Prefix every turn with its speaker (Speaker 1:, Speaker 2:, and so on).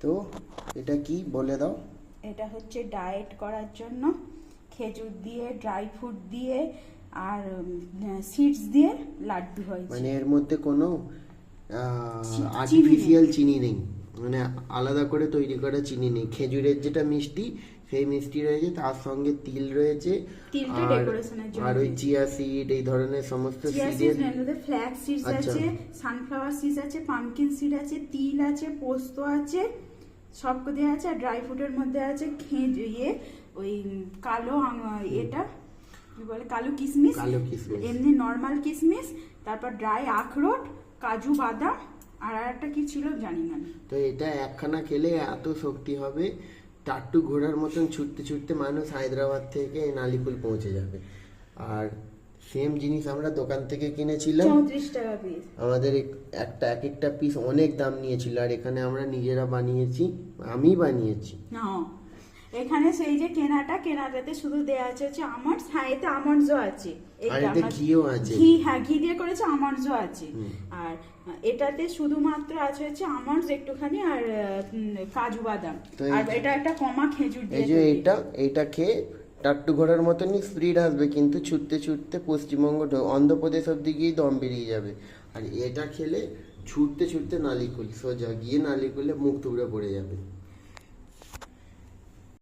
Speaker 1: তো এটা কি বলে দাও।
Speaker 2: এটা হচ্ছে ডায়েট করার জন্য, খেজুর দিয়ে, ড্রাই ফ্রুট দিয়ে আর সিডস দিয়ে লাড্ডু হয়েছে।
Speaker 1: মানে এর মধ্যে কোনো আর্টিফিশিয়াল চিনি নেই, মানে আলাদা করে তৈরি করা চিনি নেই। খেজুরের যেটা মিষ্টি সেই মিষ্টি রয়েছে, তার সঙ্গে তিল রয়েছে, আর ওই চিয়া সিড এই ধরনের সমস্ত সিডের,
Speaker 2: ফ্ল্যাক্স সিডস আছে, সানফ্লাওয়ার সিডস আছে, পামকিন সিড আছে, তিল আছে, পোস্ত আছে, সব দেওয়া আছে। আর ড্রাই ফ্রুটের মধ্যে আছে ওই কালো এটা কি বলে, কালো কিশমিশ, এমনি নর্মাল কিশমিশ, তারপর ড্রাই আখরোট, কাজু বাদাম, আর একটা কি ছিল জানি না।
Speaker 1: তো এটা একখানা খেলে এত শক্তি হবে, টাট্টু ঘোড়ার মতন ছুটতে ছুটতে মানুষ হায়দ্রাবাদ থেকে নালিকুল পৌঁছে যাবে। আর সেম জিনিস আমরা দোকান থেকে কিনেছিলাম,
Speaker 2: 34 টাকা পিস।
Speaker 1: আমাদের এক একটা পিস অনেক দাম নিয়েছিল, আর এখানে আমরা নিজেরা বানিয়েছি, আমি বানিয়েছি।
Speaker 2: এখানে সেই যে কেনাটাতে শুধু দেয়া আছে হচ্ছে আমন্ডস, হ্যাঁ এতে আমন্ডসও আছে,
Speaker 1: আর এতে ঘিও আছে,
Speaker 2: ঘি, হ্যাঁ ঘি দিয়ে করেছে, আমন্ডসও আছে। আর এটাতে শুধুমাত্র আছে হচ্ছে আমন্ডস একটুখানি আর কাজু বাদাম, আর এটা একটা কমা খেজুর দিয়ে।
Speaker 1: এই যে এটা খেয়ে টাট্টু ঘোড়ার মতনই স্পিড আসবে, কিন্তু ছুটতে ছুটতে পশ্চিমবঙ্গ অন্ধ্রপ্রদেশ অব্দি গিয়ে দম বেরিয়ে যাবে। আর এটা খেলে ছুটতে ছুটতে নালিকুল, সোজা গিয়ে নালিকুলে মুখ টুকরে পড়ে যাবে।